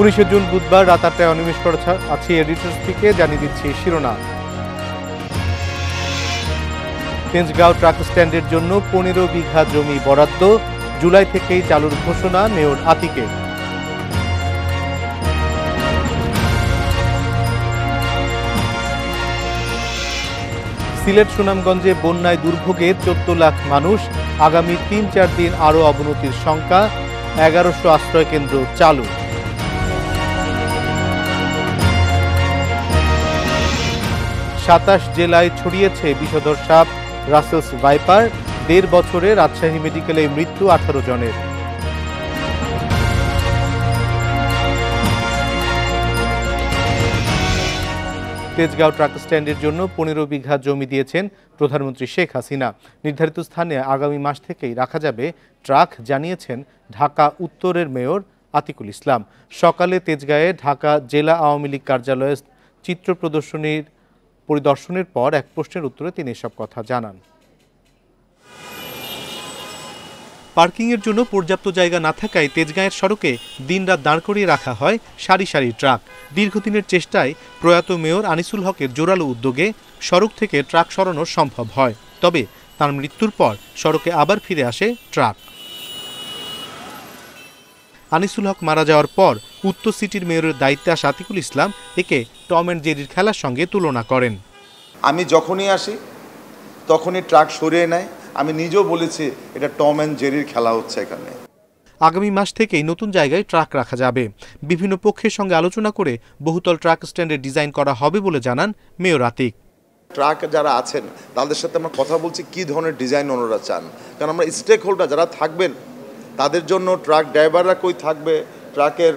19শে June বুধবার রাত 8টায় অনিমেষ করা আছে এডিটরস থেকে জানিয়ে দিচ্ছি শিরোনাম। তেজগাঁও ট্রাক স্ট্যান্ডের জন্য 15 বিঘা জমি বরাদ্দ, জুলাই থেকেই চালুর ঘোষণা মেয়র আতিকের। সিলেট সুনামগঞ্জে বন্যায় দুর্ভোগে 14 লাখ মানুষ, আগামী 3-4 দিন আরও অবনতির শঙ্কা, 1100 আশ্রয় কেন্দ্র চালু। সাতাশ জেলায় ছড়িয়েছে বিষধর সাপ রাসেলস ভাইপার, 1.5 বছরে রাজশাহী মেডিকেলে মৃত্যু 18 জনের। তেজগাঁও ট্রাক স্ট্যান্ডের জন্য 15 বিঘা জমি দিয়েছেন প্রধানমন্ত্রী শেখ হাসিনা। নির্ধারিত স্থানে আগামী মাস থেকেই রাখা যাবে ট্রাক, জানিয়েছেন ঢাকা উত্তরের মেয়র আতিকুল ইসলাম। সকালে তেজগাঁয়ে ঢাকা জেলা আওয়ামী লীগ কার্যালয়ে চিত্র পরিদর্শনের পর এক প্রশ্নের উত্তরে তিনি এসব কথা জানান। পার্কিংয়ের জন্য পর্যাপ্ত জায়গা না থাকায় তেজগাঁয়ের সড়কে দিনরাত দাঁড় করিয়ে রাখা হয় সারি সারি ট্রাক। দীর্ঘদিনের চেষ্টায় প্রয়াত মেয়র আনিসুল হকের জোরালো উদ্যোগে সড়ক থেকে ট্রাক সরানো সম্ভব হয়। তবে তার মৃত্যুর পর সড়কে আবার ফিরে আসে ট্রাক। আনিসুল হক মারা যাওয়ার পর উত্তর সিটির মেয়রের দায়িত্বে আসা আতিকুল ইসলাম একে টম অ্যান্ড জেরির খেলার সঙ্গে তুলনা করেন। আমি যখনই আসি তখনই ট্রাক সরিয়ে নেয়। আমি নিজেও বলেছি এটা টম অ্যান্ড জেরির খেলা হচ্ছে এখানে। আগামী মাস থেকেই নতুন জায়গায় ট্রাক রাখা যাবে। বিভিন্ন পক্ষের সঙ্গে আলোচনা করে বহুতল ট্রাক স্ট্যান্ডের ডিজাইন করা হবে বলে জানান মেয়র আতিক। ট্রাক যারা আছেন তাদের সাথে আমরা কথা বলছি কি ধরনের ডিজাইন ওনারা চান, কারণ আমরা স্টেক হোল্ডার যারা থাকবেন তাদের জন্য ট্রাক ড্রাইভাররা কই থাকবে, ট্রাকের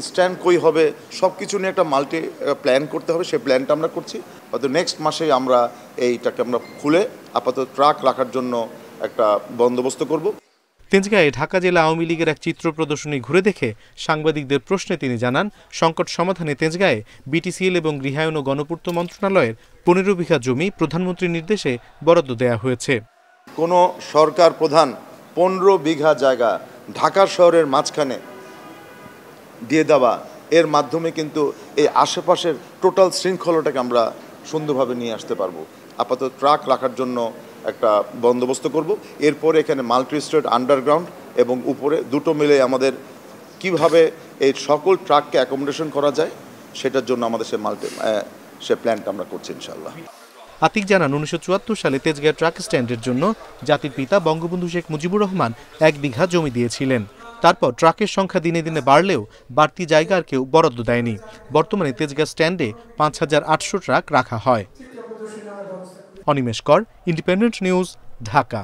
স্ট্যান্ড কই হবে, সব কিছু নিয়ে একটা মাল্টি প্ল্যান করতে হবে। সেই প্ল্যানটা আমরা করছি। হয়তো নেক্সট মাসেই আমরা এইটাকে আমরা খুলে আপাতত ট্রাক রাখার জন্য একটা বন্দোবস্ত করব। তেজগাঁয়ে ঢাকা জেলা আওয়ামী লীগের এক চিত্র প্রদর্শনী ঘুরে দেখে সাংবাদিকদের প্রশ্নে তিনি জানান, সংকট সমাধানে তেজগাঁয়ে বিটিসিএল এবং গৃহায়ন ও গণপূর্ত মন্ত্রণালয়ের 15 বিঘা জমি প্রধানমন্ত্রীর নির্দেশে বরাদ্দ দেওয়া হয়েছে। কোনো সরকার প্রধান 15 বিঘা জায়গা ঢাকা শহরের মাঝখানে দিয়ে দেওয়া, এর মাধ্যমে কিন্তু এই আশেপাশের টোটাল শৃঙ্খলাটাকে আমরা সুন্দরভাবে নিয়ে আসতে পারবো। আপাতত ট্রাক রাখার জন্য একটা বন্দোবস্ত করব। এরপরে এখানে মাল্টি স্টোরেজ আন্ডারগ্রাউন্ড এবং উপরে দুটো মিলে আমাদের কিভাবে এই সকল ট্রাককে অ্যাকোমোডেশন করা যায় সেটার জন্য আমাদের সে প্ল্যানটা আমরা করছি ইনশাল্লাহ। আতিক জানান, 1974 সালে তেজগাঁও ট্রাক স্ট্যান্ডের জন্য জাতির পিতা বঙ্গবন্ধু শেখ মুজিবুর রহমান 1 বিঘা জমি দিয়েছিলেন। তারপর ট্রাকের সংখ্যা দিনে দিনে বাড়লেও বাড়তি জায়গা আর কেউ বরাদ্দ দেয়নি। বর্তমানে তেজগাঁও স্ট্যান্ডে 5800 ট্রাক রাখা হয়। অনিমেষ কর, independent news, Dhaka.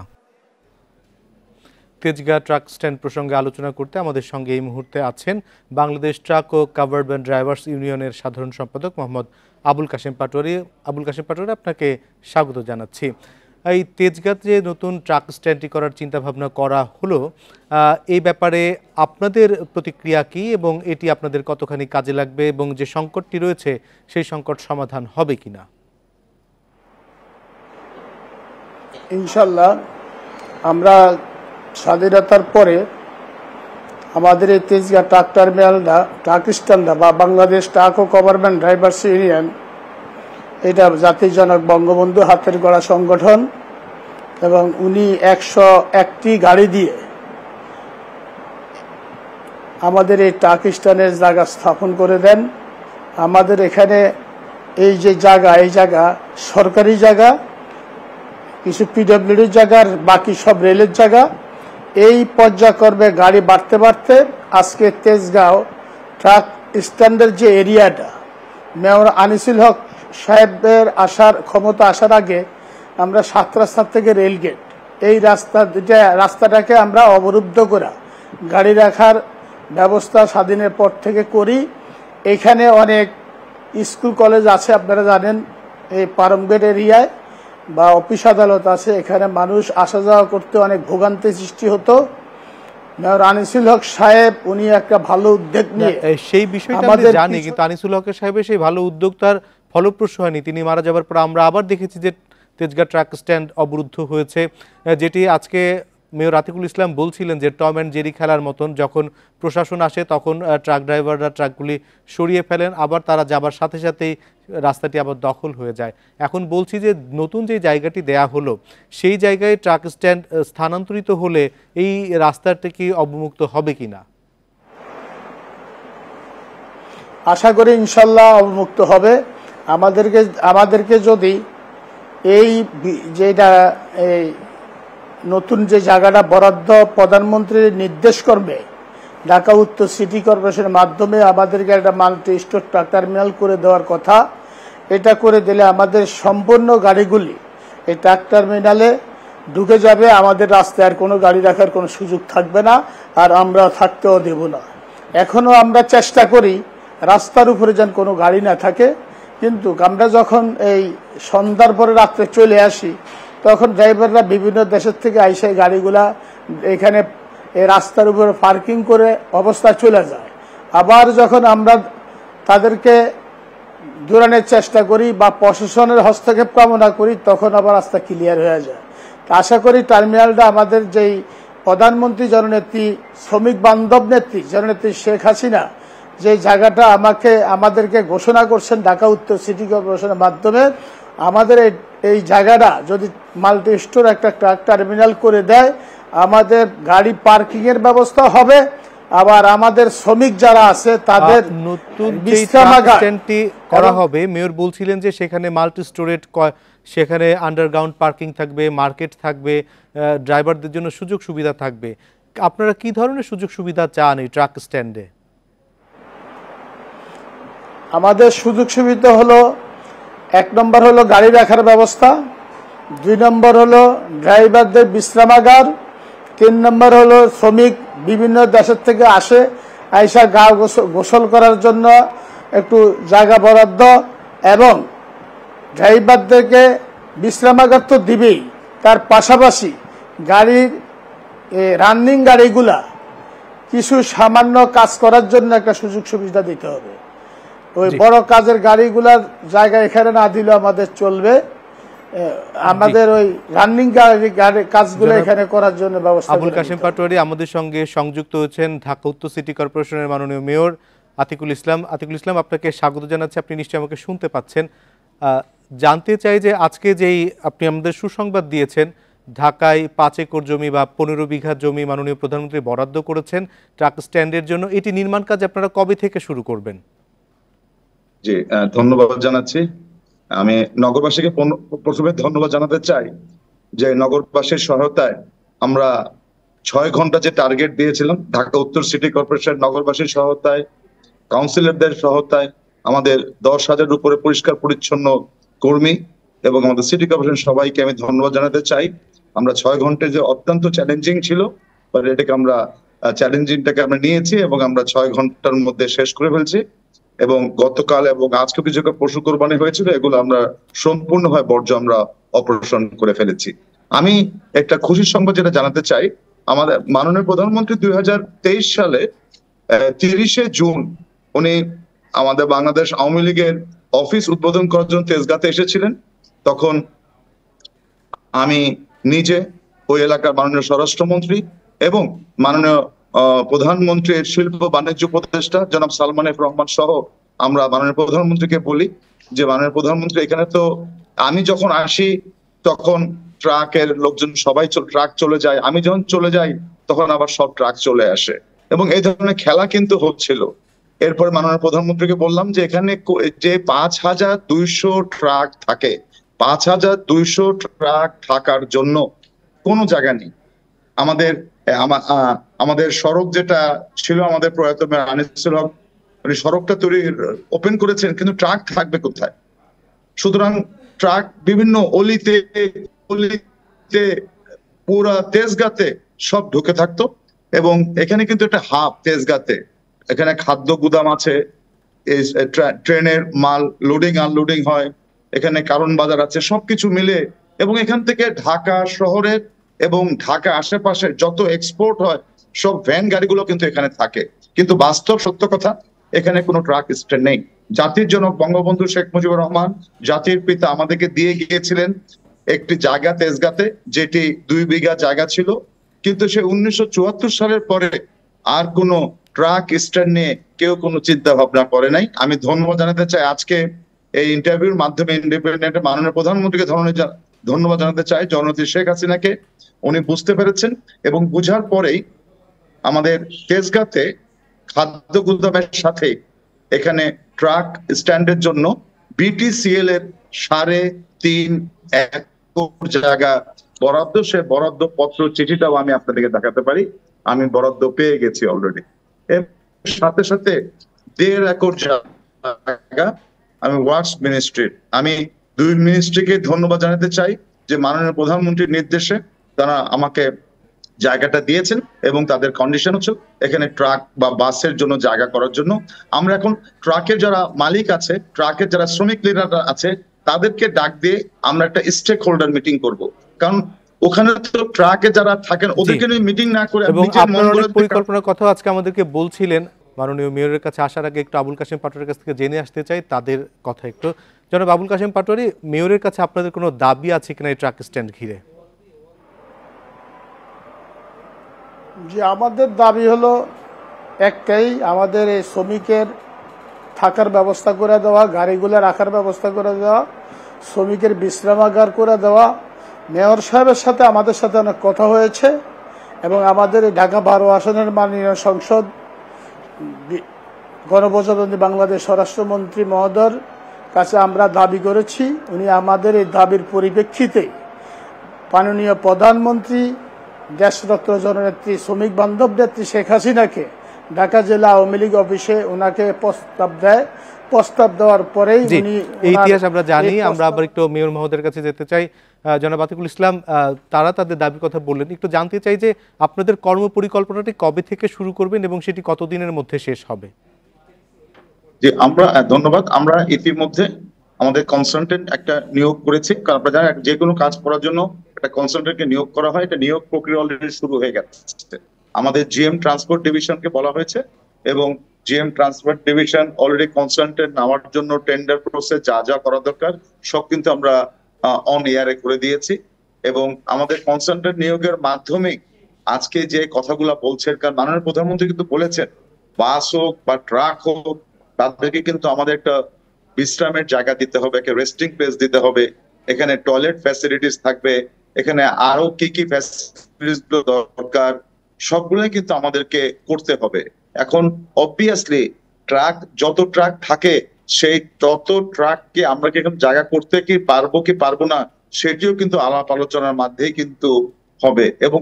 Tejgaon truck stand প্রসঙ্গে আলোচনা করতে আমাদের সঙ্গে এই মুহূর্তে আছেন বাংলাদেশ ট্রাক ও কাভার্ড ভ্যান ড্রাইভার্স ইউনিয়নের সাধারণ সম্পাদক মোহাম্মদ আবুল কাশেম পাটোয়ারি। আবুল কাশেম পাটোয়ারি, আপনাকে স্বাগত জানাচ্ছি। এই তেজগাঁতে যে নতুন ট্রাক স্ট্যান্ডটি করার চিন্তাভাবনা করা হলো, এই ব্যাপারে আপনাদের প্রতিক্রিয়া কি এবং এটি আপনাদের কতখানি কাজে লাগবে এবং যে সংকটটি রয়েছে সেই সংকট সমাধান হবে কিনা? ইনশাল্লাহ আমরা স্বাধীনতার পরে আমাদের এই তেজগাঁও ট্রাক টার্মিনালটা, ট্রাক স্ট্যান্ডটা বা বাংলাদেশ ট্রাক ও গভর্নমেন্ট ড্রাইভার্স ইউনিয়ন, এটা জাতির জনক বঙ্গবন্ধু হাতের গড়া সংগঠন এবং উনি 101টি গাড়ি দিয়ে আমাদের এই ট্রাক স্ট্যান্ডের জায়গা স্থাপন করে দেন। আমাদের এখানে এই যে জায়গা, এই জায়গা সরকারি জায়গা, কিছু পিডব্লিউডির জায়গার, বাকি সব রেলের জায়গা। এই পর্যায়ক্রমে গাড়ি বাড়তে বাড়তে আজকে তেজগাঁও ট্রাক স্ট্যান্ডের যে এরিয়াটা, মেয়র আনিসুল হক সাহেবের ক্ষমতা আসার আগে আমরা 7 রাস্তা থেকে রেলগেট, এই রাস্তাটাকে আমরা অবরুদ্ধ করা গাড়ি রাখার ব্যবস্থা স্বাধীনের পর থেকে করি। এখানে অনেক স্কুল কলেজ আছে, আপনারা জানেন, এই পারমগেট এরিয়ায় বা অফিস আদালত আছে, এখানে মানুষ আসা যাওয়া করতে অনেক ভোগান্তি সৃষ্টি হতো। মেয়র আনিসুল হক সাহেব উনি একটা ভালো উদ্যোগ নিয়ে, সেই বিষয়টা আমরা জানি, কিন্তু আনিসুল হক সাহেবের সেই ভালো উদ্যোগ তার ফলপ্রসূ হয়নি। তিনি মারা যাবার পর আমরা আবার দেখেছি যে তেজগাঁও ট্রাক স্ট্যান্ড অবরুদ্ধ হয়েছে, যেটি আজকে মেয়র আতিকুল ইসলাম বলছিলেন যে টম অ্যান্ড জেরি খেলার মতন যখন প্রশাসন আসে তখন ট্রাক ড্রাইভাররা ট্রাকগুলি সরিয়ে ফেলেন, আবার তারা যাবার সাথে সাথেই রাস্তাটি আবার দখল হয়ে যায়। এখন বলছি যে নতুন যে জায়গাটি দেয়া হলো সেই জায়গায় ট্রাক স্ট্যান্ড স্থানান্তরিত হলে এই রাস্তাটি কি অবমুক্ত হবে কিনা? আশা করি ইনশাল্লাহ অবমুক্ত হবে। আমাদেরকে যদি এই যেটা এই নতুন যে জায়গাটা বরাদ্দ প্রধানমন্ত্রী নির্দেশ করবে ঢাকা উত্তর সিটি কর্পোরেশনের মাধ্যমে আমাদেরকে একটা মাল্টি স্টোর ট্রাক টার্মিনাল করে দেওয়ার কথা, এটা করে দিলে আমাদের সম্পূর্ণ গাড়িগুলি এই ট্রাক টার্মিনালে ঢুকে যাবে। আমাদের রাস্তায় আর কোনো গাড়ি রাখার কোনো সুযোগ থাকবে না, আর আমরা থাকতেও দেব না। এখনো আমরা চেষ্টা করি রাস্তার উপরে যেন কোনো গাড়ি না থাকে, কিন্তু আমরা যখন এই সন্ধ্যার পরে রাত্রে চলে আসি তখন ড্রাইভাররা বিভিন্ন দেশের থেকে আইসে গাড়িগুলা এখানে এই রাস্তার উপরে পার্কিং করে অবস্থা চলে যায়। আবার যখন আমরা তাদেরকে দূরানোর চেষ্টা করি বা প্রশাসনের হস্তক্ষেপ কামনা করি তখন আবার রাস্তা ক্লিয়ার হয়ে যায়। আশা করি টার্মিনালটা আমাদের যেই প্রধানমন্ত্রী জননেত্রী শ্রমিক বান্ধব নেত্রী জননেত্রী শেখ হাসিনা যে জায়গাটা আমাদেরকে ঘোষণা করছেন ঢাকা উত্তর সিটি কর্পোরেশনের মাধ্যমে, আমাদের এই জায়গাটা যদি মাল্টি স্টোর একটা ট্রাক টার্মিনাল করে দেয় আমাদের গাড়ি পার্কিং এর ব্যবস্থা হবে, আবার আমাদের শ্রমিক যারা আছে তাদের নতুন স্ট্যান্ডটি করা হবে। মেয়র বলছিলেন যে সেখানে মাল্টি স্টোরেজ, সেখানে আন্ডারগ্রাউন্ড পার্কিং থাকবে, মার্কেট থাকবে, ড্রাইভারদের জন্য সুযোগ সুবিধা থাকবে। আপনারা কি ধরনের সুযোগ সুবিধা চান এই ট্রাক স্ট্যান্ডে? আমাদের সুযোগ সুবিধা হলো, 1 নম্বর হলো গাড়ি রাখার ব্যবস্থা, 2 নম্বর হলো ড্রাইভারদের বিশ্রামাগার, 3 নম্বর হলো শ্রমিক বিভিন্ন দেশের থেকে আসে আইসা গা গোসল করার জন্য একটু জায়গা বরাদ্দ, এবং ড্রাইভারদেরকে বিশ্রামাগার তো দিবেই, তার পাশাপাশি গাড়ির রানিং গাড়িগুলা কিছু সামান্য কাজ করার জন্য একটা সুযোগ সুবিধা দিতে হবে। ওই বড় কাজের গাড়িগুলার জায়গা এখানে না দিলেও আমাদের চলবে, আমাদের ওই রানিং গাড়ি কাজগুলো এখানে করার জন্য ব্যবস্থা। আবুল কাশেম পাটোয়ারী আমাদের সঙ্গে সংযুক্ত হয়েছেন ঢাকা উত্তর সিটি কর্পোরেশনের মাননীয় মেয়র আতিকুল ইসলাম। আতিকুল ইসলাম, আপনাকে স্বাগত জানাচ্ছি। আপনি নিশ্চয়ই আমাকে শুনতে পাচ্ছেন। জানতে চাই যে আজকে যেই আপনি আমাদের সুসংবাদ দিয়েছেন, ঢাকায় 5 একর জমি বা 15 বিঘা জমি মাননীয় প্রধানমন্ত্রী বরাদ্দ করেছেন ট্রাক স্ট্যান্ডের জন্য, এটি নির্মাণ কাজ আপনারা কবে থেকে শুরু করবেন? জি, ধন্যবাদ জানাচ্ছি। আমি নগরবাসীকে প্রথমে ধন্যবাদ জানাতে চাই যে নগরবাসীর সহায়তায় আমরা 6 ঘন্টা যে টার্গেট দিয়েছিলাম, ঢাকা উত্তর সিটি কর্পোরেশন নগরবাসীর সহায়তায়, কাউন্সিলরদের সহায়তায়, আমাদের 10,000-এর উপরে পরিষ্কার পরিচ্ছন্ন কর্মী এবং আমাদের সিটি কর্পোরেশন সবাইকে আমি ধন্যবাদ জানাতে চাই। আমরা 6 ঘন্টা যে অত্যন্ত চ্যালেঞ্জিং ছিল, এটাকে আমরা চ্যালেঞ্জিংটাকে আমরা নিয়েছি এবং আমরা 6 ঘন্টার মধ্যে শেষ করে ফেলছি। এবং গতকাল এবং আজকে কিছু পশু কোরবানি হয়েছিল, এগুলো আমরা সম্পূর্ণভাবে বর্জ্য আমরা অপারেশন করে ফেলেছি। আমি একটা খুশির সংবাদ যেটা জানাতে চাই, আমাদের মাননীয় প্রধানমন্ত্রী 2023 সালে 30শে জুন উনি আমাদের বাংলাদেশ আওয়ামী লীগের অফিস উদ্বোধন করার জন্য তেজগাঁতে এসেছিলেন। তখন আমি নিজে ওই এলাকার মাননীয় স্বরাষ্ট্রমন্ত্রী এবং মাননীয় প্রধানমন্ত্রীর শিল্প বাণিজ্য উপদেষ্টা জনাব সালমান এফ রহমান সহ আমরা মাননীয় প্রধানমন্ত্রীকে বলি যে মাননীয় প্রধানমন্ত্রী, এখানে তো আমি যখন আসি তখন ট্রাকের লোকজন সবাই ট্রাক চলে যায়, আমি যখন চলে যাই তখন আবার সব ট্রাক চলে আসে, এবং এই ধরনের খেলা কিন্তু হচ্ছিল। এরপর মাননীয় প্রধানমন্ত্রীকে বললাম যে এখানে যে 5,200 ট্রাক থাকে, 5,200 ট্রাক থাকার জন্য কোনো জায়গা নেই। আমাদের সড়ক যেটা ছিল, আমাদের প্রয়াত মেয়র আনিসুল হক উনি সড়কটা ওপেন করেছেন, কিন্তু ট্রাক থাকবে কোথায়? সুতরাং ট্রাক বিভিন্ন অলিতে পুরা তেজগাঁতে সব ঢুকে থাকতো, এবং এখানে কিন্তু একটা হাব তেজগাঁতে, এখানে খাদ্য গুদাম আছে, ট্রেনের মাল লোডিং আনলোডিং হয়, এখানে কারণ বাজার আছে, সবকিছু মিলে, এবং এখান থেকে ঢাকা শহরের এবং ঢাকা আশেপাশে যত এক্সপোর্ট হয় সব ভ্যান গাড়িগুলো কিন্তু এখানে থাকে। কিন্তু বাস্তব সত্য কথা, এখানে কোনো ট্রাক স্ট্যান্ড নেই। জাতির জনক বঙ্গবন্ধু শেখ মুজিবুর রহমান, জাতির পিতা, আমাদেরকে দিয়ে গিয়েছিলেন একটি জায়গা তেজগাঁতে, যেটি 2 বিঘা জায়গা ছিল, কিন্তু সে 1974 সালের পরে আর কোনো ট্রাক স্ট্যান্ড নিয়ে কেউ কোনো চিন্তা ভাবনা করে নাই। আমি ধন্যবাদ জানাতে চাই আজকে এই ইন্টারভিউর মাধ্যমে ইন্ডিপেন্ডেন্ট মাননীয় প্রধানমন্ত্রীকে ধন্যবাদ জানাতে চাই, জননেত্রী শেখ হাসিনাকে। উনি বুঝতে পেরেছেন এবং বুঝার পরেই আমাদের তেজগাঁতে খাদ্য গুদামের সাথে এখানে ট্রাক স্ট্যান্ডের জন্য বিটিসিএল এর 3.5 একর জায়গা বরাদ্দ, সে বরাদ্দ পত্র চিঠিটাও আমি আপনাদেরকে দেখাতে পারি। আমি বরাদ্দ পেয়ে গেছি অলরেডি। এর সাথে সাথে 1.5 একর জায়গা আমি ওয়ার্কস মিনিস্ট্রির, আমি 2 মিনিস্ট্রিকে ধন্যবাদ জানাতে চাই যে মাননীয় প্রধানমন্ত্রীর নির্দেশে তারা আমাকে জায়গাটা দিয়েছেন এবং তাদের কন্ডিশন হচ্ছে এখানে ট্রাক বা বাসের জন্য জায়গা করার জন্য। আমরা এখন ট্রাকের যারা মালিক আছে, ট্রাকের যারা শ্রমিক লিডাররা আছে, তাদেরকে ডাক দিয়ে আমরা একটা স্টেক হোল্ডার মিটিং করব, কারণ ওখানে তো ট্রাকে যারা থাকেন ওদেরকে নিয়ে মিটিং না করে এবং আপনার অনেক পরিকল্পনার কথা আজকে আমাদেরকে বলছিলেন। মাননীয় মেয়রের কাছে আসার আগে একটু আবুল কাশেম পাটোয়ারির কাছ থেকে জেনে আসতে চাই তাদের কথা একটু। জনাব আবুল কাশেম পাটোয়ারি, মেয়রের কাছে আপনাদের কোনো দাবি আছে কিনা এই ট্রাক স্ট্যান্ড ঘিরে? যে আমাদের দাবি হলো একটাই, আমাদের এই শ্রমিকের থাকার ব্যবস্থা করে দেওয়া, গাড়িগুলো রাখার ব্যবস্থা করে দেওয়া, শ্রমিকের বিশ্রামাগার করে দেওয়া। মেয়র সাহেবের সাথে আমাদের সাথে অনেক কথা হয়েছে এবং আমাদের এই ঢাকা 12 আসনের মাননীয় সংসদ গণপ্রজাতন্ত্রী বাংলাদেশ স্বরাষ্ট্রমন্ত্রী মহোদয়ের কাছে আমরা দাবি করেছি। উনি আমাদের এই দাবির পরিপ্রেক্ষিতে মাননীয় প্রধানমন্ত্রী দেশরত্ন জননেত্রী শ্রমিক বান্ধব নেত্রী শেখ হাসিনাকে ঢাকা জেলা আওয়ামী লীগ অফিসে ওনাকে প্রস্তাব দেয়। প্রস্তাব দেওয়ার পরেই উনি এই ইতিহাস আমরা জানি। আমরা আবার একটু মেয়র মহোদয়ের কাছে যেতে চাই। জনাব আতিকুল ইসলাম, তারা তাদের দাবির কথা বললেন, একটু জানতে চাই যে আপনাদের কর্মপরিকল্পনাটি কবে থেকে শুরু করবেন এবং সেটি কতদিনের মধ্যে শেষ হবে? যে আমরা ধন্যবাদ, আমরা ইতিমধ্যে আমাদের কনসালটেন্ট একটা নিয়োগ করেছি, কারণ আপনারা জানেন যে কোনো কাজ করার জন্য একটা কনসালটেন্টকে নিয়োগ করা হয়। এটা নিয়োগ প্রক্রিয়া অলরেডি শুরু হয়ে গেছে। আমাদের জিএম ট্রান্সপোর্ট ডিভিশনকে বলা হয়েছে এবং GM transport division already consultant নেওয়ার জন্য টেন্ডার প্রসেস যা যা করা দরকার সব কিন্তু আমরা অন এয়ারে করে দিয়েছি এবং আমাদের কনসালটেন্ট নিয়োগের মাধ্যমে আজকে যে কথাগুলো বলছেন, কারণ মাননীয় প্রধানমন্ত্রী কিন্তু বলেছেন বাস হোক বা ট্রাক হোক তাদেরকে কিন্তু আমাদের একটা বিশ্রামের জায়গা দিতে হবে, একটা রেস্টিং প্লেস দিতে হবে, এখানে টয়লেট ফ্যাসিলিটিস থাকবে, এখানে আরো কি কি ফ্যাসিলিটিস দরকার সবগুলোই কিন্তু আমাদেরকে করতে হবে। এখন অবভিয়াসলি ট্রাক যত ট্রাক থাকে সেই তত ট্রাককে আমরা কি এখন জায়গা করতে কি পারবো না সেটিও কিন্তু আলাপ আলোচনার মাধ্যমেই কিন্তু হবে এবং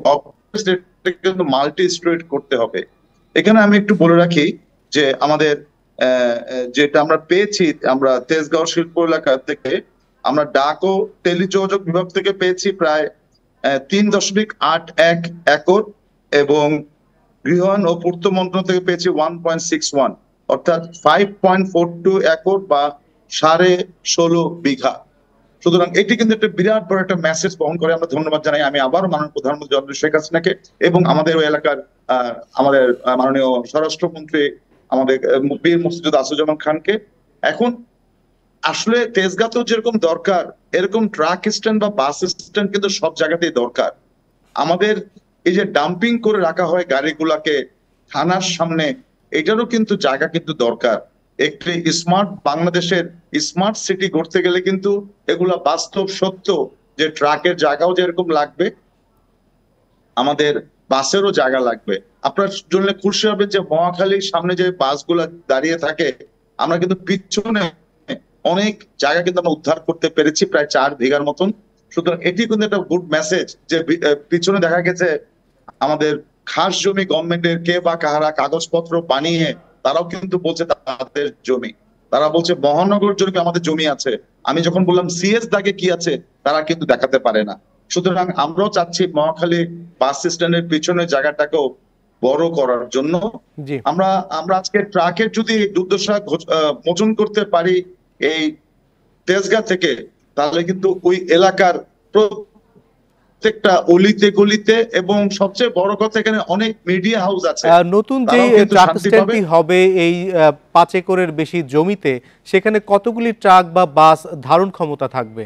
কিন্তু মাল্টি স্ট্রিট করতে হবে। এখানে আমি একটু বলে রাখি যে আমাদের যেটা আমরা পেয়েছি, আমরা তেজগাঁও শিল্প এলাকা থেকে আমরা ডাক ও টেলিযোগাযোগ বিভাগ থেকে পেয়েছি প্রায় 3.81 একর এবং গৃহায়ন ও পূর্ত মন্ত্রণালয় থেকে পেয়েছি 1.61, অর্থাৎ 5.42 একর বা 16.5 বিঘা। সুতরাং এটি কিন্তু একটা বিরাট বড় একটা মেসেজ বহন করে। আমরা ধন্যবাদ জানাই আমি আবার মাননীয় প্রধানমন্ত্রী জননেত্রী শেখ হাসিনাকে এবং আমাদের ওই এলাকার আমাদের মাননীয় স্বরাষ্ট্রমন্ত্রী আমাদের বীর মুক্তিযোদ্ধা আসিফুজ্জামান খানকে। এখন আসলে তেজগাঁতেও যেরকম দরকার এরকম ট্রাক স্ট্যান্ড বা বাস স্ট্যান্ড কিন্তু সব জায়গাতেই দরকার। আমাদের এই যে ডাম্পিং করে রাখা হয় গাড়িগুলাকে থানার সামনে, এটারও কিন্তু জায়গা কিন্তু দরকার। একটি স্মার্ট বাংলাদেশের স্মার্ট সিটি করতে গেলে কিন্তু এগুলা বাস্তব সত্য যে ট্রাকের জায়গাও যেরকম লাগবে আমাদের বাসেরও জায়গা লাগবে। আপনার জন্য খুশি হবে যে মহাখালীর সামনে যে বাসগুলা দাঁড়িয়ে থাকে আমরা কিন্তু পিছনে অনেক জায়গা কিন্তু আমরা উদ্ধার করতে পেরেছি, প্রায় 4 বিঘার মতন। সুতরাং এটি কিন্তু একটা গুড মেসেজ যে পিছনে দেখা গেছে আমাদের খাস জমি গভর্নমেন্টের কে বা কাহারা কাগজপত্র বানিয়ে তারাও কিন্তু বলছে তাদের জমি, তারা বলছে মহানগর জমি আমাদের জমি আছে। আমি যখন বললাম সিএস দাগে কি আছে তারা কিন্তু দেখাতে পারে না। সুতরাং আমরাও চাচ্ছি মহাখালী বাস স্ট্যান্ডের পিছনে জায়গাটাকেও বড় করার জন্য। আমরা আজকে ট্রাকের যদি দুর্দশা মোচন করতে পারি এই তেজগাঁ থেকে, তাহলে কিন্তু ওই এলাকার প্রত্যেকটা অলিতে গলিতে এবং সবচেয়ে বড় কথা এখানে অনেক মিডিয়া হাউস আছে। নতুন যে ট্রাক স্ট্যান্ডটি হবে এই 5 একরের বেশি জমিতে, সেখানে কতগুলি ট্রাক বা বাস ধারণ ক্ষমতা থাকবে?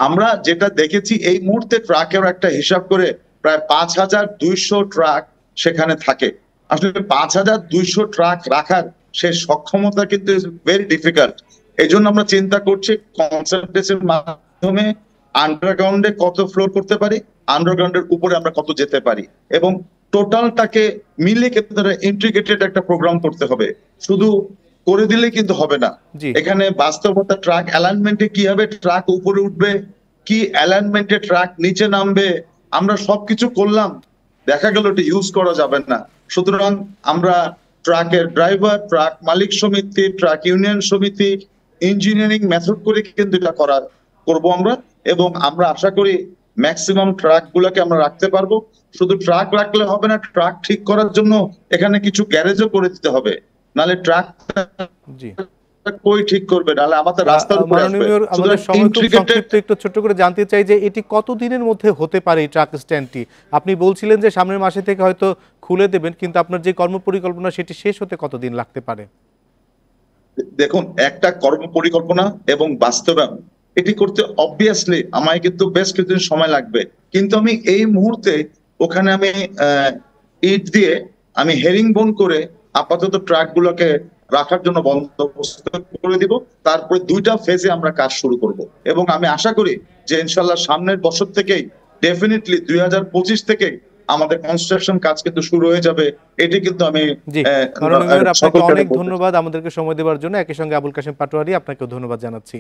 আমরা যেটা দেখেছি এই মুহূর্তে ট্রাকের একটা হিসাব করে প্রায় 5200 ট্রাক সেখানে থাকে। আসলে 5200 ট্রাক রাখার সে সক্ষমতা কিন্তু ভেরি ডিফিকাল্ট। এই জন্য আমরা চিন্তা করছি কনসালটেন্সির মাধ্যমে আন্ডারগ্রাউন্ডে কত ফ্লোর করতে পারি, আন্ডারগ্রাউন্ডের উপরে আমরা কত যেতে পারি, এবং টোটালটাকে মিলে কিন্তু ইন্টিগ্রেটেড একটা প্রোগ্রাম করতে হবে। শুধু করে দিলে কিন্তু হবে না, এখানে বাস্তবতা ট্রাক অ্যালাইনমেন্টে কি হবে, ট্রাক উপরে উঠবে কি, অ্যালাইনমেন্টে ট্রাক নিচে নামবে, আমরা সবকিছু করলাম, দেখা গেল এটা ইউজ করা যাবে না। সুতরাং আমরা ট্রাকের ড্রাইভার, ট্রাক মালিক সমিতি, ট্রাক ইউনিয়ন সমিতি, ইঞ্জিনিয়ারিং মেথড করে কিন্তু এটা করবো আমরা, এবং আমরা আশা করি ম্যাক্সিমাম ট্রাক গুলাকে আমরা রাখতে পারবো। শুধু ট্রাক রাখলে হবে না, ট্রাক ঠিক করার জন্য এখানে কিছু গ্যারেজও করে দিতে হবে, নাহলে ট্রাক কই ঠিক করবে, নাহলে আমাদের রাস্তার উপরে আসবে। আমাদের সময় খুব সংক্ষিপ্ত, একটু ছোট করে জানতে চাই যে এটি কত দিনের মধ্যে হতে পারে এই ট্রাক স্ট্যান্ডটি? আপনি বলছিলেন যে সামনের মাসে থেকে হয়তো খুলে দেবেন, কিন্তু আপনার যে কর্মপরিকল্পনা সেটি শেষ হতে কতদিন লাগতে পারে? দেখুন, একটা কর্মপরিকল্পনা এবং বাস্তবায়ন এটি করতে অবভিয়াসলি আমায় কিন্তু বেশ কিছুদিন সময় লাগবে, কিন্তু আমি এই মুহূর্তে ওখানে আমি ইট দিয়ে আমি হেরিং বোন করে আপাতত ট্রাক গুলোকে রাখার জন্য বন্দোবস্ত করে দিব। তারপরে 2টা ফেজে আমরা কাজ শুরু করব, এবং আমি আশা করি যে ইনশাল্লাহ সামনের বছর থেকেই ডেফিনেটলি 2025 থেকে আমাদের কনস্ট্রাকশন কাজ কিন্তু শুরু হয়ে যাবে। এটি কিন্তু আমি আপনাকে অনেক ধন্যবাদ আমাদেরকে সময় দেওয়ার জন্য। একই সঙ্গে আবুল কাশেম পাটোয়ারি, আপনাকেও ধন্যবাদ জানাচ্ছি।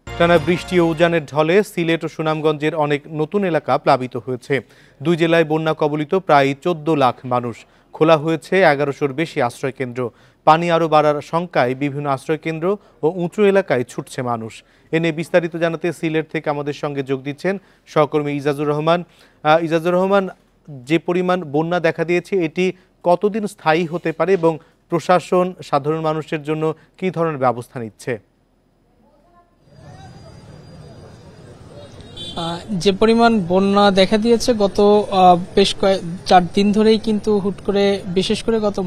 টানা বৃষ্টি ও উজানের ঢলে সিলেট ও সুনামগঞ্জের অনেক নতুন এলাকা প্লাবিত হয়েছে। 2 জেলায় বন্যা কবলিত প্রায় 14 লাখ মানুষ। খোলা হয়েছে 1100-র বেশি আশ্রয় কেন্দ্র। পানি আরও বাড়ার শঙ্কায় বিভিন্ন আশ্রয় কেন্দ্র ও উঁচু এলাকায় ছুটছে মানুষ। এ নিয়ে বিস্তারিত জানাতে সিলেট থেকে আমাদের সঙ্গে যোগ দিচ্ছেন সহকর্মী ইজাজুর রহমান। ইজাজুর রহমান, যে পরিমাণ বন্যা দেখা দিয়েছে এটি কতদিন স্থায়ী হতে পারে এবং প্রশাসন সাধারণ মানুষের জন্য কী ধরনের ব্যবস্থা নিচ্ছে? যে পরিমাণ বন্যা দেখা দিয়েছে গত বেশ 4 দিন ধরেই কিন্তু হুট করে, বিশেষ করে গত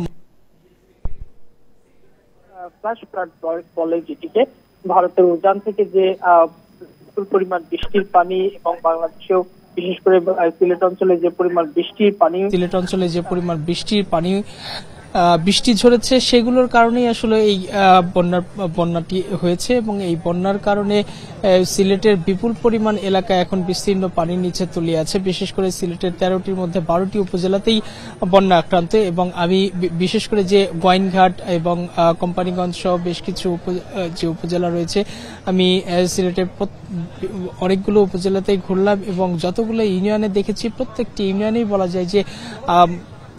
ফ্ল্যাশ ফ্লাড বলে যেটিকে, ভারতের উজান থেকে যে পরিমাণ বৃষ্টির পানি এবং বাংলাদেশেও বিশেষ করে সিলেট অঞ্চলে যে পরিমাণ বৃষ্টির পানি বৃষ্টি ঝরেছে, সেগুলোর কারণেই আসলে এই বন্যাটি হয়েছে, এবং এই বন্যার কারণে সিলেটের বিপুল পরিমাণ এলাকা এখন বিস্তীর্ণ পানির নিচে তলিয়ে আছে। বিশেষ করে সিলেটের 13টির মধ্যে 12টি উপজেলাতেই বন্যা আক্রান্ত, এবং আমি বিশেষ করে যে গোয়াইনঘাট এবং কোম্পানিগঞ্জ সহ বেশ কিছু যে উপজেলা রয়েছে, আমি সিলেটের অনেকগুলো উপজেলাতেই ঘুরলাম, এবং যতগুলো ইউনিয়নে দেখেছি প্রত্যেকটি ইউনিয়নেই বলা যায় যে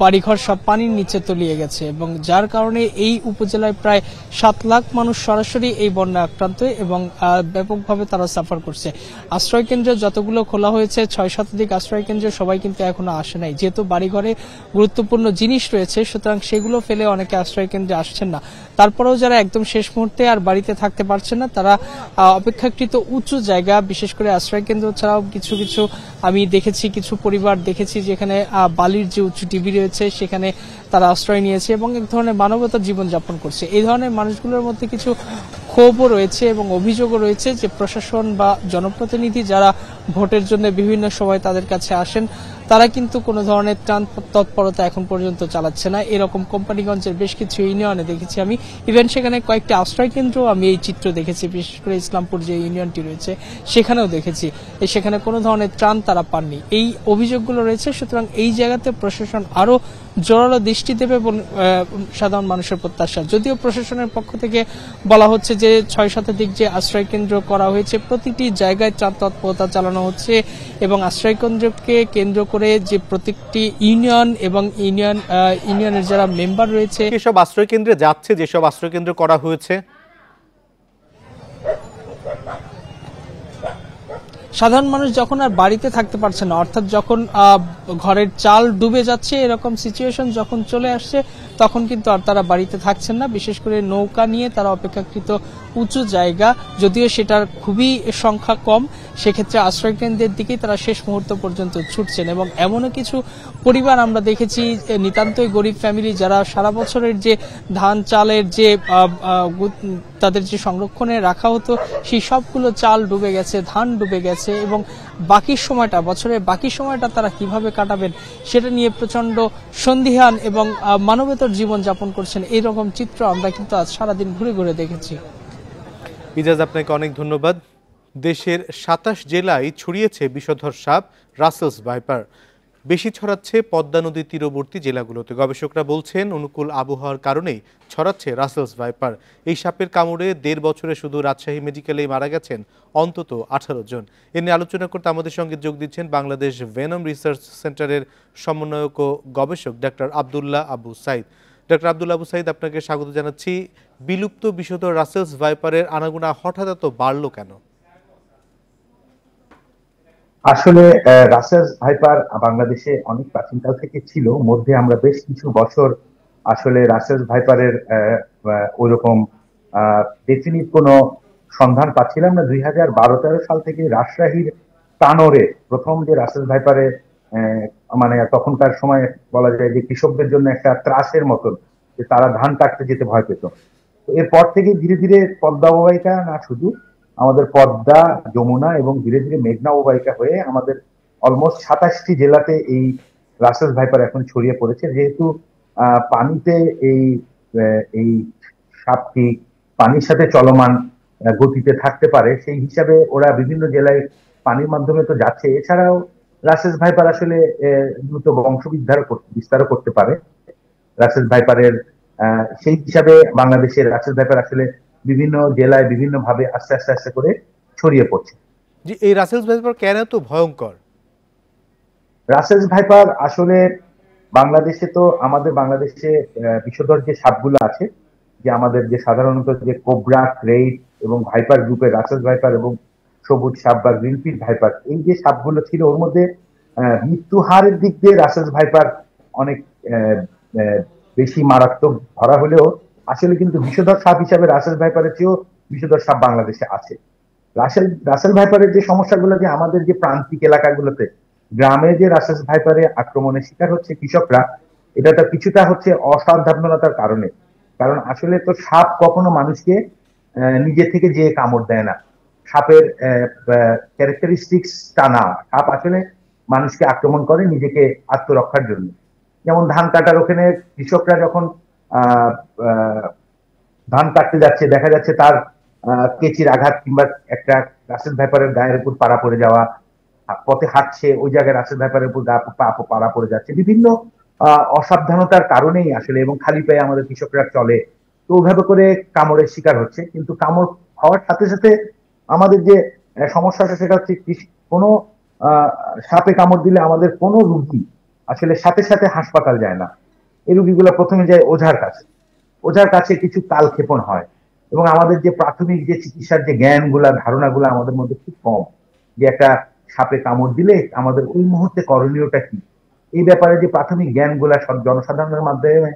বাড়িঘর সব পানির নিচে তলিয়ে গেছে, এবং যার কারণে এই উপজেলায় প্রায় 7 লাখ মানুষ সরাসরি এই বন্যা আক্রান্ত, এবং ব্যাপকভাবে তারা সাফার করছে। আশ্রয় কেন্দ্র যতগুলো খোলা হয়েছে, 6 শতাধিক আশ্রয় কেন্দ্র, সবাই কিন্তু এখনো আসে নাই। যেহেতু বাড়িঘরে গুরুত্বপূর্ণ জিনিস রয়েছে, সুতরাং সেগুলো ফেলে অনেকে আশ্রয় কেন্দ্রে আসছেন না। তারপরেও যারা একদম শেষ মুহূর্তে আর বাড়িতে থাকতে পারছেন না, তারা অপেক্ষাকৃত উঁচু জায়গা, বিশেষ করে আশ্রয় কেন্দ্র ছাড়াও কিছু কিছু আমি দেখেছি, কিছু পরিবার দেখেছি যেখানে বালির যে উঁচু টিভি রয়েছে সেখানে তারা আশ্রয় নিয়েছে এবং এক ধরনের মানবতার জীবনযাপন করছে। এই ধরনের মানুষগুলোর মধ্যে কিছু ক্ষোভও রয়েছে এবং অভিযোগও রয়েছে যে প্রশাসন বা জনপ্রতিনিধি যারা ভোটের জন্য বিভিন্ন সময় তাদের কাছে আসেন, তারা কিন্তু কোনো ধরনের ত্রাণ তৎপরতা এখন পর্যন্ত চালাচ্ছে না। এরকম কোম্পানিগঞ্জের বেশ কিছু ইউনিয়নে দেখেছি আমি, ইভেন সেখানে কয়েকটি আশ্রয় কেন্দ্র আমি এই চিত্র দেখেছি, বিশেষ করে ইসলামপুর যে ইউনিয়নটি রয়েছে সেখানেও দেখেছি, সেখানে কোনো ধরনের ত্রাণ তারা পাননি। এই অভিযোগগুলো রয়েছে। সুতরাং এই জায়গাতে প্রশাসন আরো জোরালো দৃষ্টি দেবে সাধারণ মানুষের প্রত্যাশা। যদিও প্রশাসনের পক্ষ থেকে বলা হচ্ছে যে 6 শতাধিক যে আশ্রয় কেন্দ্র করা হয়েছে, প্রতিটি জায়গায় ত্রাণ তৎপরতা চালানো হচ্ছে এবং আশ্রয় কেন্দ্রকে কেন্দ্র করে যে প্রত্যেকটি ইউনিয়ন এবং ইউনিয়নের যারা মেম্বার রয়েছে, এসব আশ্রয় কেন্দ্রে যাচ্ছে, যেসব আশ্রয় কেন্দ্র করা হয়েছে, সাধারণ মানুষ যখন আর বাড়িতে থাকতে পারছে না, অর্থাৎ যখন ঘরের চাল ডুবে যাচ্ছে, এরকম সিচুয়েশন যখন চলে আসছে, তখন কিন্তু আর তারা বাড়িতে থাকছেন না। বিশেষ করে নৌকা নিয়ে তারা অপেক্ষাকৃত উঁচু জায়গা, যদিও সেটার খুবই সংখ্যা কম, সেক্ষেত্রে আশ্রয়কেন্দ্রের দিকেই তারা শেষ মুহূর্ত পর্যন্ত ছুটছেন। এবং এমনও কিছু পরিবার আমরা দেখেছি নিতান্তই গরিব ফ্যামিলি, যারা সারা বছরের যে ধান চালের যে তাদের যে সংরক্ষণে রাখা হতো সেই সবগুলো চাল ডুবে গেছে, ধান ডুবে গেছে, এবং বছরের বাকি সময়টা তারা কিভাবে কাটাবেন সেটা নিয়ে প্রচন্ড সন্দিহান এবং মানবেতর জীবন যাপন করছেন। এইরকম চিত্র আমরা কিন্তু আজ সারাদিন ঘুরে ঘুরে দেখেছি। ইজাজ, আপনাকে অনেক ধন্যবাদ। দেশের ২৭ জেলায় ছড়িয়েছে বিষধর সাপ রাসেলস ভাইপার। বেশি ছড়াচ্ছে পদ্মা নদীর তীরবর্তী জেলাগুলোতে। গবেষকরা বলছেন অনুকূল আবহাওয়ার কারণেই ছড়াচ্ছে রাসেলস ভাইপার। এই সাপের কামড়ে ১.৫ বছরে শুধু রাজশাহী মেডিকেলেই মারা গেছেন অন্তত ১৮ জন। এ নিয়ে আলোচনা করতে আমাদের সঙ্গে যোগ দিচ্ছেন বাংলাদেশ ভেনম রিসার্চ সেন্টারের সমন্বয়ক ও গবেষক ডাক্তার আব্দুল্লাহ আবু সাইদ। ডাক্তার আব্দুল্লাহ আবু সাইদ, আপনাকে স্বাগত জানাচ্ছি। বিলুপ্ত বিষধর রাসেলস ভাইপারের আনাগোনা হঠাৎ এত বাড়লো কেন? আসলে রাসেলস ভাইপার বাংলাদেশে অনেক প্রাচীনকাল থেকে ছিল। মধ্যে আমরা বেশ কিছু বছর আসলে রাসেলস ভাইপারের ওইরকম ডেফিনিট কোনো সন্ধান পাচ্ছিলাম না। 2012-13 সাল থেকে রাজশাহীর তানোরে প্রথম যে রাসেলস ভাইপারে মানে তখনকার সময় বলা যায় যে কৃষকদের জন্য একটা ত্রাসের মতন, যে তারা ধান কাটতে যেতে ভয় পেত। তো এরপর থেকে ধীরে ধীরে পদ্মা অববাহিকা না শুধু আমাদের পদ্মা, যমুনা এবং ধীরে ধীরে মেঘনা অববাহিকা হয়ে আমাদের অলমোস্ট 27টি জেলাতে এই রাসেলস ভাইপার এখন ছড়িয়ে পড়েছে। যেহেতু পানিতে এই সাপটি পানির সাথে চলমান গতিতে থাকতে পারে, সেই হিসাবে ওরা বিভিন্ন জেলায় পানির মাধ্যমে তো যাচ্ছে। এছাড়াও রাসেলস ভাইপার আসলে দ্রুত বংশ বিস্তারও করতে পারে। রাসেলস ভাইপারের সেই হিসাবে বাংলাদেশের রাসেলস ভাইপার আসলে বিভিন্ন জেলায় বিভিন্ন ভাবে আস্তে আস্তে আস্তে করে ছড়িয়ে পড়ছে। জি, এই রাসেলস ভাইপার কেন এত ভয়ঙ্কর? রাসেলস ভাইপার আসলে বাংলাদেশে তো আমাদের বাংলাদেশে বিষধর যে সাপগুলো আছে, যে আমাদের যে সাধারণত যে কোবরা, ক্রেইট এবং ভাইপার গ্রুপের রাসেলস ভাইপার এবং সবুজ সাপ বা গ্রিন পিট ভাইপার, এই যে সাপগুলো ছিল ওর মধ্যে মৃত্যু হারের দিক দিয়ে রাসেলস ভাইপার অনেক বেশি মারাত্মক ধরা হলেও আসলে কিন্তু বিষধর সাপ হিসাবে রাসেলস ভাইপারের চেয়েও বিষধর সাপ বাংলাদেশে আছে। রাসেল ভাইপারের যে সমস্যাগুলো, যে আমাদের যে প্রান্তিক এলাকাগুলোতে গ্রামে যে রাসেলস ভাইপারে আক্রমণের শিকার হচ্ছে কৃষকরা, এটা তো কিছুটা হচ্ছে অসাবধানতার কারণে। কারণ আসলে তো সাপ কখনো মানুষকে নিজে থেকে যে কামড় দেয় না। সাপের ক্যারেক্টারিস্টিক্সটা না, সাপ আসলে মানুষকে আক্রমণ করে নিজেকে আত্মরক্ষার জন্য। যেমন ধান কাটার ওখানে কৃষকরা যখন ধান কাটতে যাচ্ছে, দেখা যাচ্ছে তার কেচির আঘাত কিংবা একটা রাসেল ভাইপারের গায়ের উপর পাড়া পড়ে যাওয়া, পথে হাঁটছে ওই জায়গায় রাসেল ভাইপারের উপর পাড়া পড়ে যাচ্ছে, বিভিন্ন অসাবধানতার কারণেই আসলে, এবং খালি পায়ে আমাদের কৃষকরা চলে, তো ওইভাবে করে কামড়ের শিকার হচ্ছে। কিন্তু কামড় হওয়ার সাথে সাথে আমাদের যে সমস্যাটা সেটা হচ্ছে কোনো সাপে কামড় দিলে আমাদের কোনো রুগী আসলে সাথে সাথে হাসপাতাল যায় না। এই রুগীগুলো প্রথমে যায় ওঝার কাছে। ওঝার কাছে কিছু কালক্ষেপণ হয় এবং আমাদের যে প্রাথমিক যে চিকিৎসার যে জ্ঞানগুলা, ধারণাগুলো আমাদের মধ্যে খুব কম, যে একটা সাপে কামড় দিলে আমাদের ওই মুহূর্তে করণীয়টা কি, এই ব্যাপারে যে প্রাথমিক জ্ঞানগুলা জনসাধারণের মাধ্যমে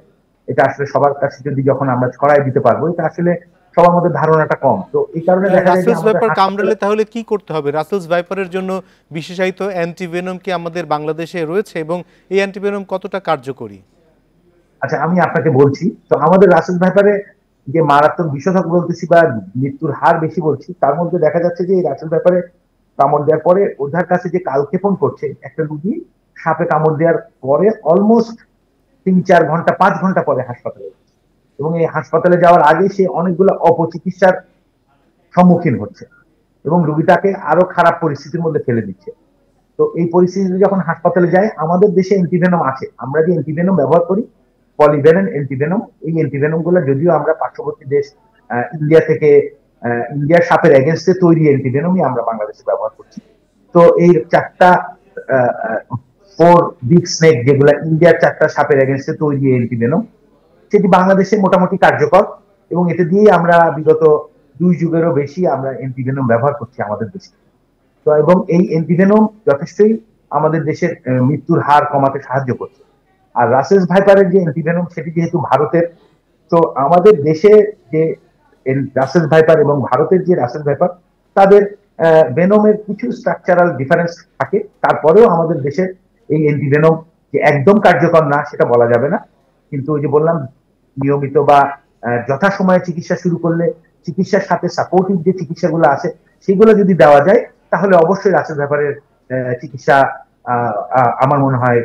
এটা আসলে সবার কাছে যদি যখন আমরা ছড়াই দিতে পারবো, এটা আসলে সবার মধ্যে ধারণাটা কম। তো এই কারণে দেখা যায় রাসেলস ভাইপার কামড়ালে তাহলে কি করতে হবে? রাসেলস ভাইপারের জন্য বিশেষায়িত অ্যান্টিভেনম কি আমাদের বাংলাদেশে রয়েছে এবং এই অ্যান্টিভেনম কতটা কার্যকরী? আচ্ছা, আমি আপনাকে বলছি। তো আমাদের রাসেলস ভাইপারে যে মারাত্মক বিষধর বলতেছি বা মৃত্যুর হার বেশি বলছি, তার মধ্যে দেখা যাচ্ছে যে এই রাসেলস ভাইপারে কামড় দেওয়ার পরে ওধার কাছে যে কালক্ষেপণ করছে একটা রুগী, সাপে কামড় দেওয়ার পরে অলমোস্ট 3-4 ঘন্টা 5 ঘন্টা পরে হাসপাতালে, এবং এই হাসপাতালে যাওয়ার আগে সে অনেকগুলো অপচিকিৎসার সম্মুখীন হচ্ছে এবং রুগীটাকে আরো খারাপ পরিস্থিতির মধ্যে ফেলে দিচ্ছে। তো এই পরিস্থিতিতে যখন হাসপাতালে যায়, আমাদের দেশে অ্যান্টিভেনম আছে, আমরা যে অ্যান্টিভেনম ব্যবহার করি পলিভ্যালেন্ট অ্যান্টিভেনম, এই অ্যান্টিভেনম গুলো যদিও আমরা পার্শ্ববর্তী দেশ ইন্ডিয়া থেকে ইন্ডিয়ার সাপের এগেনস্টে তৈরি অ্যান্টিভেনমই আমরা বাংলাদেশে ব্যবহার করছি। তো এই 4 বিগ স্নেক যেগুলো ইন্ডিয়ার 4টা সাপের এগেনস্টে তৈরি অ্যান্টিভেনম, সেটি বাংলাদেশে মোটামুটি কার্যকর, এবং এটা দিয়ে আমরা বিগত 2 যুগেরও বেশি আমরা অ্যান্টিভেনম ব্যবহার করছি আমাদের দেশে। তো এবং এই অ্যান্টিভেনম যথেষ্টই আমাদের দেশের মৃত্যুর হার কমাতে সাহায্য করছে। আর রাসেলস ভাইপারের যে অ্যান্টিভেনম সেটি যেহেতু ভারতের, তো আমাদের দেশে যে রাসেলস ভাইপার এবং ভারতের যে রাসেলস ভাইপার তাদের ভেনমের কিছু স্ট্রাকচারাল ডিফারেন্স থাকে, তারপরেও আমাদের দেশের এই অ্যান্টিভেনম যে একদম কার্যকর না সেটা বলা যাবে না। কিন্তু ওই যে বললাম, নিয়মিত বা যথাসময়ে চিকিৎসা শুরু করলে, চিকিৎসার সাথে সাপোর্টিভ যে চিকিৎসাগুলো আছে সেগুলো যদি দেওয়া যায়, তাহলে অবশ্যই রাসেলস ভাইপারের চিকিৎসা আমার মনে হয়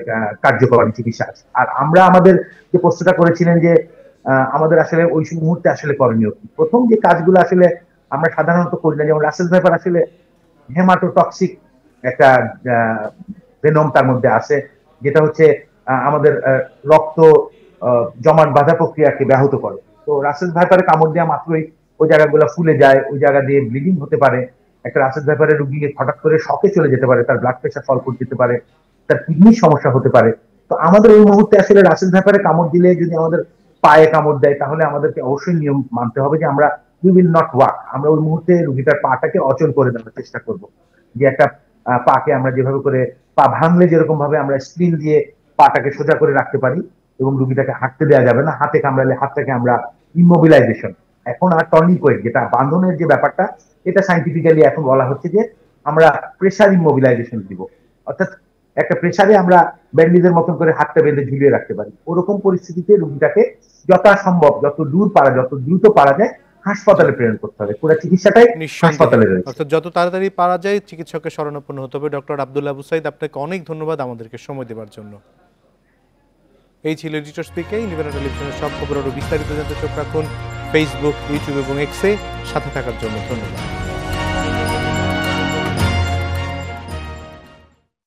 কার্যকরী চিকিৎসা আছে। আর আমরা আমাদের যে প্রশ্নটা করেছিলেন যে আমাদের আসলে ওই মুহূর্তে আসলে করণীয় কি, প্রথম যে কাজগুলো আসলে আমরা সাধারণত করি না, যেমন রাসেলস ভাইপার আসলে হেমাটোটক্সিক একটা ভেনম তার মধ্যে আছে, যেটা হচ্ছে আমাদের রক্ত জমাট বাঁধা প্রক্রিয়াকে ব্যাহত করে। তো রাসেলস ভাইপারে কামড় দেওয়া মাত্রই ওই জায়গাগুলো ফুলে যায়, ওই জায়গা দিয়ে ব্লিডিং হতে পারে। একটা রাসেলস ভাইপারের রোগী হঠাৎ করে শকে চলে যেতে পারে, তার ব্লাড প্রেশার ফল করতে যেতে পারে, তার কিডনির সমস্যা হতে পারে। তো আমাদের এই মুহূর্তে আসলে রাসেলস ভাইপারে কামড় দিলে যদি আমাদের পায়ে কামড় দেয়, তাহলে আমাদেরকে অবশ্যই নিয়ম মানতে হবে যে আমরা উই উইল নট ওয়াক, আমরা ওই মুহূর্তে রোগীটার পাটাকে অচল করে দেওয়ার চেষ্টা করব। যে একটা পাকে আমরা যেভাবে করে পা ভাঙলে যেরকম ভাবে আমরা স্প্রিন দিয়ে পাটাকে সোজা করে রাখতে পারি এবং রোগীটাকে হাঁটতে দেওয়া যাবে না, হাতে কামড়ালে হাতটাকে আমরা ইমোবিলাইজেশন, এখন আর টর্নিকয়েড যেটা বাঁধনের যে ব্যাপারটা, এটা সাইন্টিফিক্যালি এখন বলা হচ্ছে যে আমরা প্রেসার ইমোবিলাইজেশন দিব, অর্থাৎ একটা প্রেসারে আমরা ব্যান্ডেজের মতন করে হাতটা বেঁধে ঝুলিয়ে রাখতে পারি। ওরকম পরিস্থিতিতে রোগীটাকে যথাসম্ভব যত দ্রুত পারা যায় হাসপাতালে প্রেরণ করতে হবে, পুরো চিকিৎসাটাই হাসপাতালে রয়েছে। অর্থাৎ যত তাড়াতাড়ি পারা যায় চিকিৎসকের শরণাপন্ন হতে হবে। ডক্টর আব্দুল্লাহ আবু সাইদ, আপনাকে অনেক ধন্যবাদ আমাদেরকে সময় দেওয়ার জন্য। এই ছিল এডিটর স্পিকে। ইন্ডিপেন্ডেন্ট টেলিভিশনের সব খবর আরো বিস্তারিত জানতে চোখ রাখুন ফেসবুক, ইউটিউব এবং এক্সে। সাথে থাকার জন্য ধন্যবাদ।